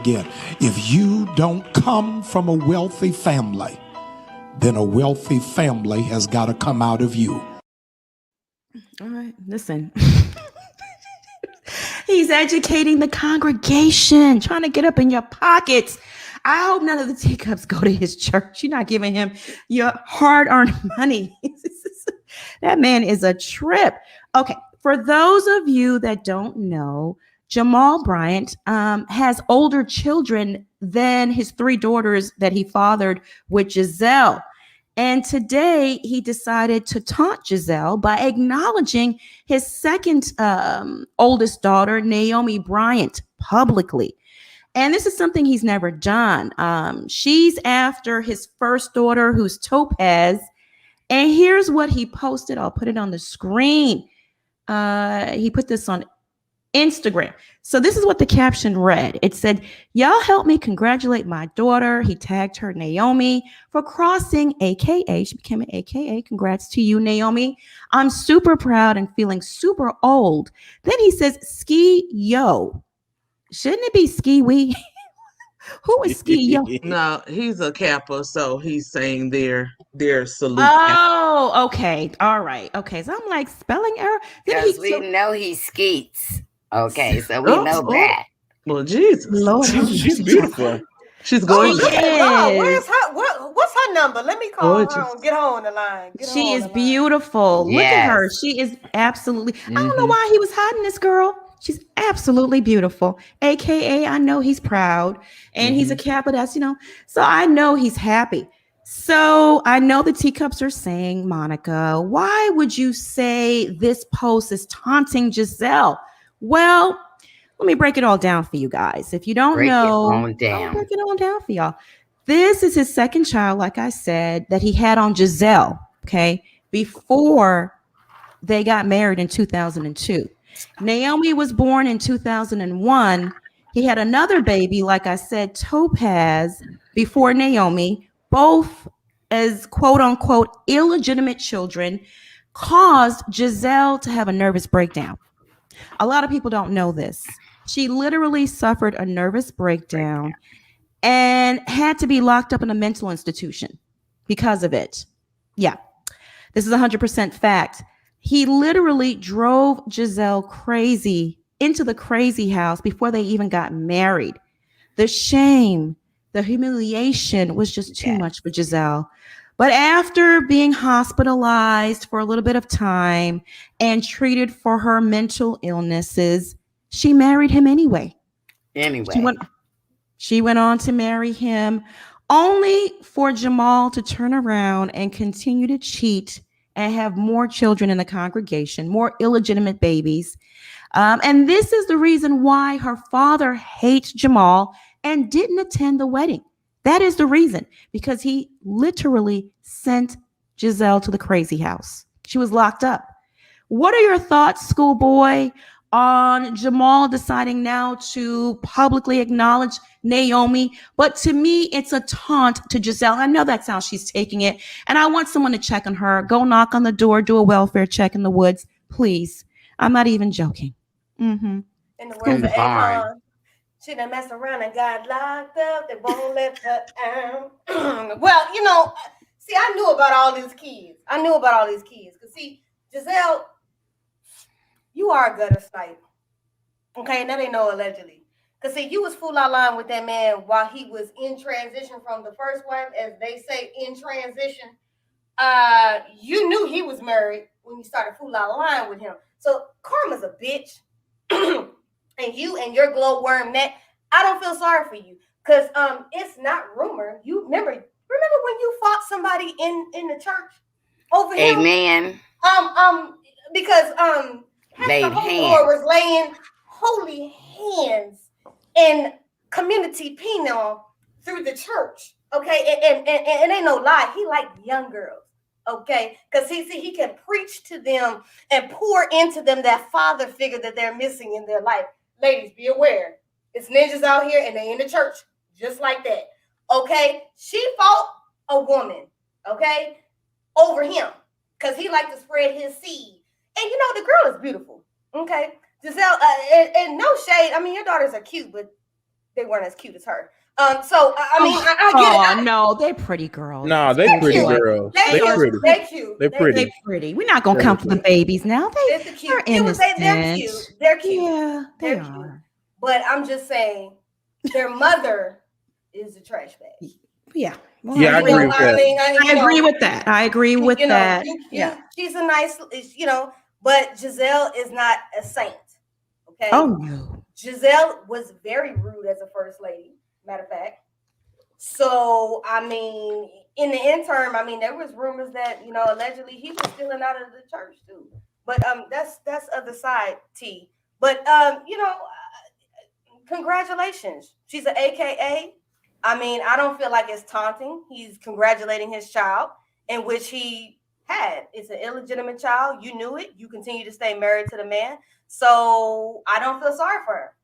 Again, if you don't come from a wealthy family, then a wealthy family has got to come out of you. All right, listen. He's educating the congregation, trying to get up in your pockets. I hope none of the teacups go to his church. You're not giving him your hard-earned money. That man is a trip. Okay, for those of you that don't know, Jamal Bryant has older children than his three daughters that he fathered with Gizelle. And today he decided to taunt Gizelle by acknowledging his second oldest daughter, Naomi Bryant, publicly. And this is something he's never done. She's after his first daughter, who's Topaz. And here's what he posted. I'll put it on the screen. He put this on Instagram. So this is what the caption read. It said, "Y'all help me congratulate my daughter." He tagged her Naomi for crossing AKA. She became an AKA. Congrats to you, Naomi. "I'm super proud and feeling super old." Then he says, "Ski yo." Shouldn't it be ski wee? Who is ski yo? No, he's a Kappa, so he's saying their salute. Oh, okay. All right. Okay. So I'm like, spelling error. Because we know he skeets. Okay, so we know that. Well, Jesus. Lord, she's beautiful. She's gorgeous. Where's her? What's her number? Let me call her and get her on the line. She is beautiful. Look at her. She is absolutely. I don't know why he was hiding this girl. She's absolutely beautiful. AKA, I know he's proud, and he's a Kappa. That's, so I know he's happy. So I know the teacups are saying, Monica, why would you say this post is taunting Gizelle? Well, let me break it all down for you guys. If you don't know, I'll break it all down for y'all. This is his second child, like I said, that he had on Gizelle, okay, before they got married in 2002. Naomi was born in 2001. He had another baby, like I said, Topaz, before Naomi, both as quote unquote illegitimate children, caused Gizelle to have a nervous breakdown. A lot of people don't know this. She literally suffered a nervous breakdown and had to be locked up in a mental institution because of it. Yeah, this is 100% fact. He literally drove Gizelle crazy into the crazy house before they even got married. The shame, the humiliation was just too much for Gizelle. But after being hospitalized for a little bit of time and treated for her mental illnesses, she married him anyway. She went on to marry him, only for Jamal to turn around and continue to cheat and have more children in the congregation, more illegitimate babies. And this is the reason why her father hates Jamal and didn't attend the wedding. That is the reason, because he literally sent Gizelle to the crazy house. She was locked up. What are your thoughts, schoolboy, on Jamal deciding now to publicly acknowledge Naomi? But to me, it's a taunt to Gizelle. I know that's how she's taking it. And I want someone to check on her. Go knock on the door, do a welfare check in the woods, please. I'm not even joking. In the words of Akon, she done messed around and got locked up. They won't let her out. Well, see, I knew about all these kids. Because, see, Gizelle, you are a gutter sniper. Okay, and that ain't no allegedly. Because, see, you was full out line with that man while he was in transition from the first wife, as they say, in transition. You knew he was married when you started full out line with him. So, karma's a bitch. And you and your glowworm neck, I don't feel sorry for you. Because it's not rumor. You remember when you fought somebody in the church over him? Amen. Because Pastor Holmore was laying holy hands and community penal through the church. Okay, and it ain't no lie. He liked young girls. Okay, because he can preach to them and pour into them that father figure that they're missing in their life. Ladies, be aware. It's ninjas out here and they in the church just like that. Okay, she fought a woman, okay, over him because he liked to spread his seed. And the girl is beautiful. Okay, Gizelle, and no shade. I mean, your daughters are cute, but they weren't as cute as her. So I mean, I get it. No, they're pretty girls. No, they pretty girls. They pretty. They cute. They're pretty. We're not gonna come for the babies now. They're innocent. They're cute. They're cute. Yeah, they are. Cute. But I'm just saying, their mother is a trash bag. Yeah. Well, I agree with that. I agree with that. I agree with that. She's a nice, but Gizelle is not a saint. Okay. Oh no. Gizelle was very rude as a first lady. Matter of fact. So I mean, in the interim, I mean, there was rumors that allegedly he was stealing out of the church too. But that's other side T. But congratulations. She's an AKA. I mean, I don't feel like it's taunting. He's congratulating his child, in which he had. It's an illegitimate child. You knew it. You continue to stay married to the man. So I don't feel sorry for her.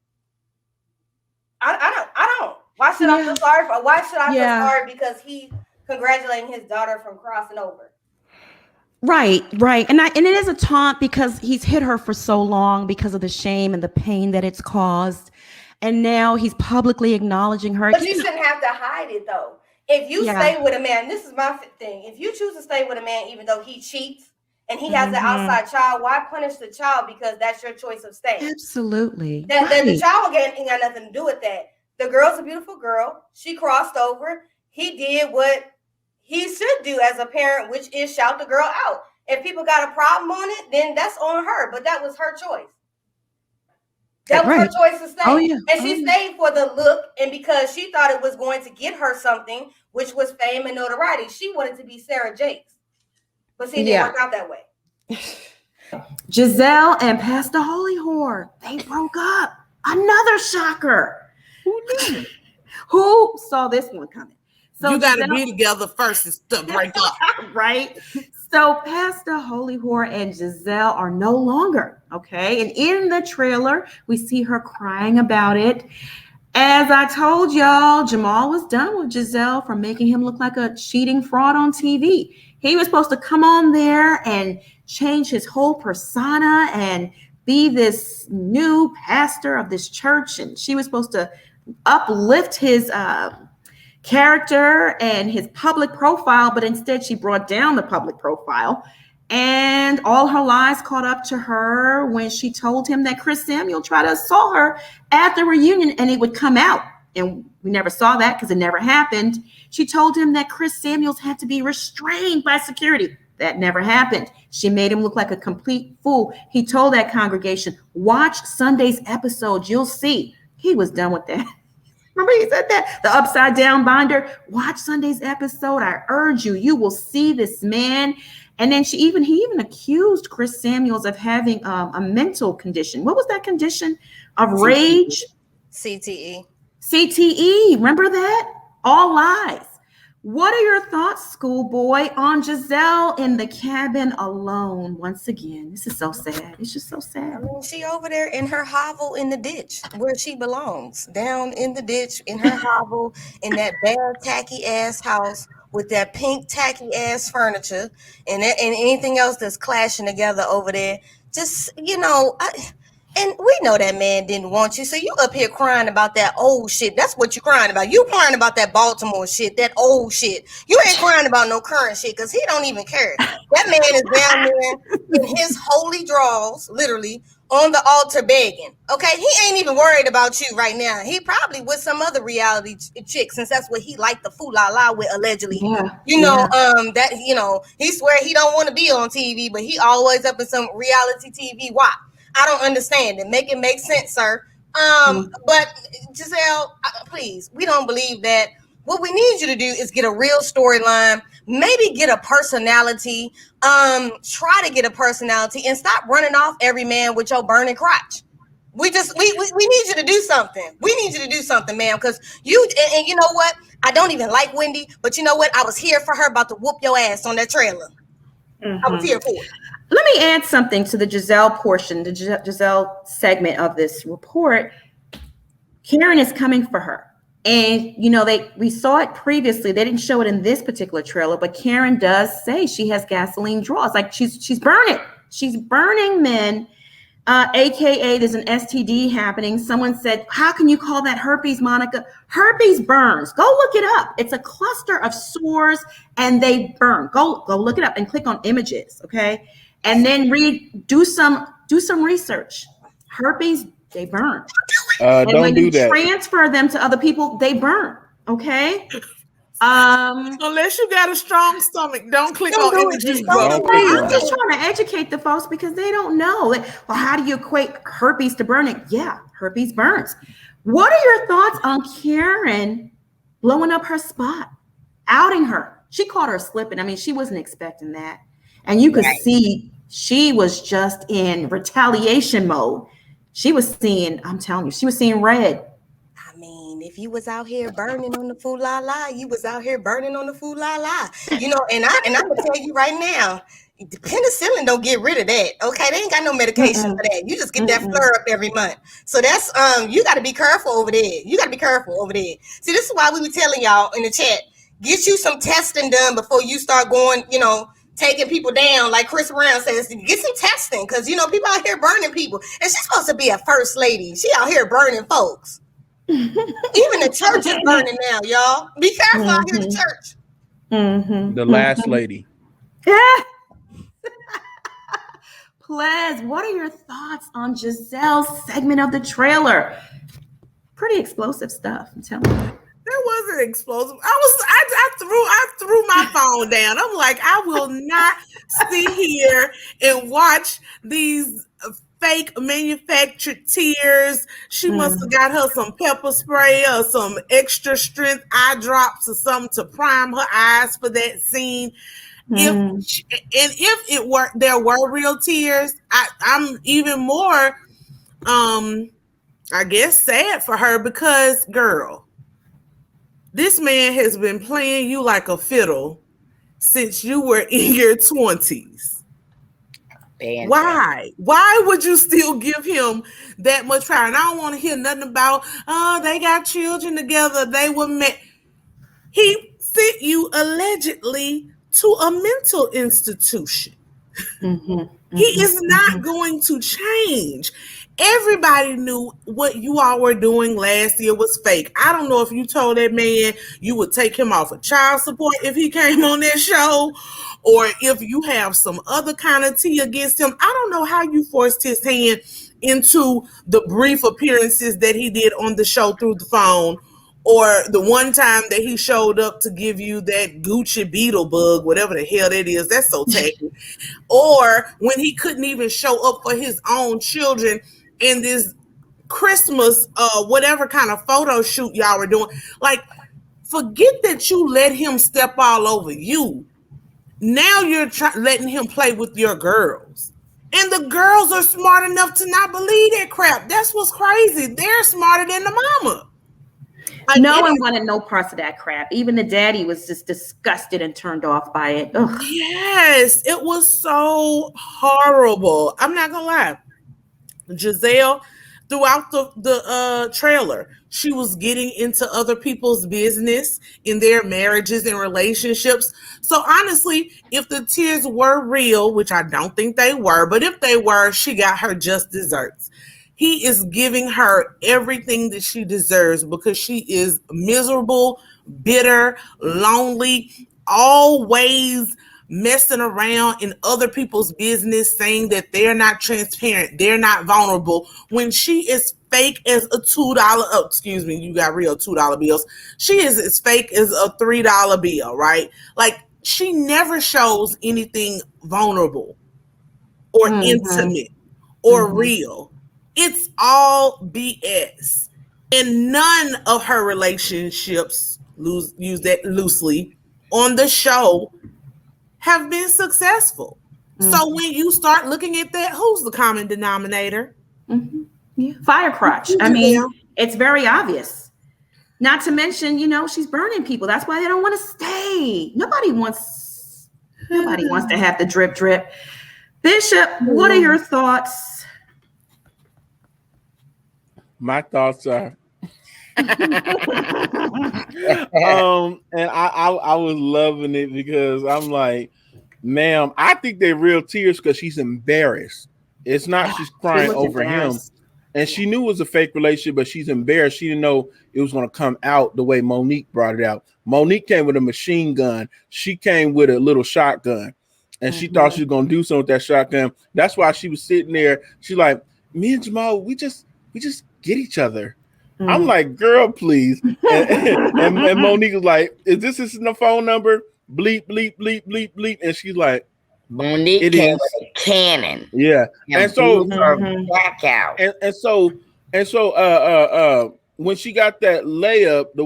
I don't. Why should I feel sorry for her? Why should I feel sorry because he's congratulating his daughter from crossing over? Right. And it is a taunt because he's hit her for so long because of the shame and the pain that it's caused. And now he's publicly acknowledging her. But you shouldn't have to hide it, though. If you stay with a man, this is my thing. If you choose to stay with a man, even though he cheats and he has an outside child, why punish the child? Because that's your choice of staying. Absolutely. The child ain't got nothing to do with that. The girl's a beautiful girl. She crossed over. He did what he should do as a parent, which is shout the girl out. If people got a problem on it, then that's on her. But that was her choice. That was her choice to stay. Oh, yeah. And she stayed for the look and because she thought it was going to get her something, which was fame and notoriety. She wanted to be Sarah Jakes. But see, it didn't work out that way. Gizelle and Pastor Holy Whore, they broke up. Another shocker. Who knew? Who saw this one coming? So you got to be together first to break up. Right? So Pastor Holy Whore and Gizelle are no longer, okay? And in the trailer, we see her crying about it. As I told y'all, Jamal was done with Gizelle for making him look like a cheating fraud on TV. He was supposed to come on there and change his whole persona and be this new pastor of this church. And she was supposed to uplift his character and his public profile, but instead she brought down the public profile, and all her lies caught up to her when she told him that Chris Samuel tried to assault her at the reunion and it would come out. And we never saw that because it never happened. She told him that Chris Samuels had to be restrained by security. That never happened. She made him look like a complete fool. He told that congregation, watch Sunday's episode. You'll see. He was done with that. Remember he said that? The upside down binder. Watch Sunday's episode. I urge you. You will see this man. And then he even accused Chris Samuels of having a mental condition. What was that condition? Of rage? CTE. Remember that? All lies. What are your thoughts, schoolboy, on Gizelle in the cabin alone? Once again, this is so sad. It's just so sad. I mean, she over there in her hovel in the ditch where she belongs, down in the ditch in her hovel in that bare tacky ass house with that pink tacky ass furniture and anything else that's clashing together over there. Just, and we know that man didn't want you. So you up here crying about that old shit. That's what you're crying about. You crying about that Baltimore shit, that old shit. You ain't crying about no current shit because he don't even care. That man is down there in his holy draws, literally, on the altar begging. Okay? He ain't even worried about you right now. He probably with some other reality chick, since that's what he liked the fool-la-la with, allegedly. Yeah. He swear he don't want to be on TV, but he always up in some reality TV. Why? I don't understand it. Make it make sense, sir. But Gizelle, please, we don't believe that. What we need you to do is get a real storyline, maybe get a personality, try to get a personality and stop running off every man with your burning crotch. We need you to do something. We need you to do something, ma'am, because and you know what? I don't even like Wendy, but you know what? I was here for her about to whoop your ass on that trailer. Mm-hmm. I was here for it. Let me add something to the Gizelle portion, the Gizelle segment of this report. Karen is coming for her. And, we saw it previously. They didn't show it in this particular trailer, but Karen does say she has gasoline draws. Like she's burning. She's burning men AKA there's an STD happening. Someone said, how can you call that herpes, Monica? Herpes burns. Go look it up. It's a cluster of sores and they burn. Go look it up and click on images, okay? And then do some research. Herpes, they burn. And don't when do you that. transfer them to other people, they burn, okay? Unless you got a strong stomach, don't click on images. I'm just trying to educate the folks because they don't know. Well, how do you equate herpes to burning? Yeah, herpes burns. What are your thoughts on Karen blowing up her spot, outing her? She caught her slipping. I mean, she wasn't expecting that. And you could see she was just in retaliation mode. She was seeing, I'm telling you, she was seeing red. I mean, if you was out here burning on the food la la, you was out here burning on the food la la. You know, and I'm gonna tell you right now, the penicillin don't get rid of that. Okay, they ain't got no medication for that. You just get that flare up every month. So that's you got to be careful over there. You got to be careful over there. See, this is why we were telling y'all in the chat, get you some testing done before you start going, you know, taking people down. Like Chris Brown says, get some testing because you know people out here burning people, and she's supposed to be a first lady. She out here burning folks. Even the church is burning now, y'all. Be careful out here in the church. The last lady. Plez, what are your thoughts on Gizelle's segment of the trailer? Pretty explosive stuff, I'm telling you. That wasn't explosive. I threw my phone down. I'm like, I will not sit here and watch these fake manufactured tears. She must have got her some pepper spray or some extra strength eye drops or something to prime her eyes for that scene. If there were real tears, I'm even more I guess sad for her because girl, this man has been playing you like a fiddle since you were in your 20s. Why? Why would you still give him that much power? And I don't want to hear nothing about, oh, they got children together. They were met. He sent you allegedly to a mental institution. He is not going to change. Everybody knew what you all were doing last year was fake. I don't know if you told that man you would take him off of child support if he came on that show, or if you have some other kind of tea against him. I don't know how you forced his hand into the brief appearances that he did on the show through the phone, or the one time that he showed up to give you that Gucci beetle bug, whatever the hell that is. That's so tacky. Or when he couldn't even show up for his own children in this Christmas, whatever kind of photo shoot y'all were doing. Like, forget that you let him step all over you. Now you're letting him play with your girls. And the girls are smart enough to not believe that crap. That's what's crazy. They're smarter than the mama. Like, no one wanted no parts of that crap. Even the daddy was just disgusted and turned off by it. Ugh. Yes, it was so horrible. I'm not gonna lie. Gizelle, throughout the trailer, she was getting into other people's business in their marriages and relationships. So honestly, if the tears were real, which I don't think they were, but if they were, she got her just desserts. He is giving her everything that she deserves because she is miserable, bitter, lonely, always messing around in other people's business, saying that they're not transparent, they're not vulnerable, when she is fake as a $2, excuse me, you got real $2 bills. She is as fake as a $3 bill, right? Like, she never shows anything vulnerable or intimate or real. It's all BS. And none of her relationships, use that loosely, on the show have been successful. So when you start looking at that, who's the common denominator? Yeah. Fire crotch. I mean, it's very obvious. Not to mention, you know, she's burning people. That's why they don't want to stay. Nobody wants to have the drip drip. Bishop, what are your thoughts? My thoughts are and I was loving it because I'm like, ma'am, I think they're real tears because she's embarrassed. It's not she's crying over him. And she knew it was a fake relationship, but she's embarrassed. She didn't know it was going to come out the way Monique brought it out. Monique came with a machine gun. She came with a little shotgun. And she thought she was going to do something with that shotgun. That's why she was sitting there. She's like, me and Jamal, we just get each other. I'm like, girl, please. And Monique was like, is this the phone number? Bleep, bleep, bleep, bleep, bleep. And she's like, Monique came with a cannon. Yeah. And so back out. And so when she got that layup, the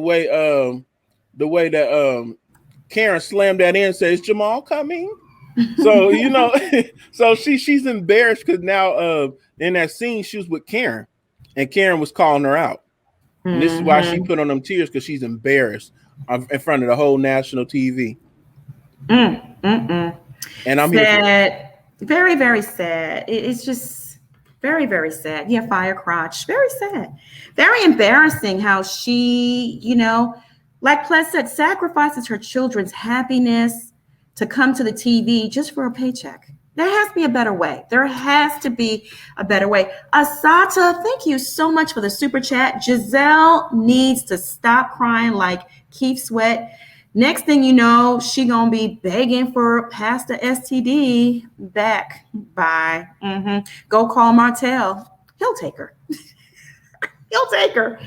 way that Karen slammed that in and says, Jamal coming? So so she's embarrassed because now in that scene she was with Karen and Karen was calling her out. And this is why she put on them tears, because she's embarrassed in front of the whole national TV. And I'm sad. Here. Very, very sad. It's just very, very sad. Yeah, fire crotch. Very sad. Very embarrassing how she, like Ples said, sacrifices her children's happiness to come to the TV just for a paycheck. There has to be a better way. There has to be a better way. Asata, thank you so much for the super chat. Gizelle needs to stop crying like Keith Sweat. Next thing you know, she gonna be begging for Pastor STD back. Bye. Go call Martell. He'll take her. He'll take her.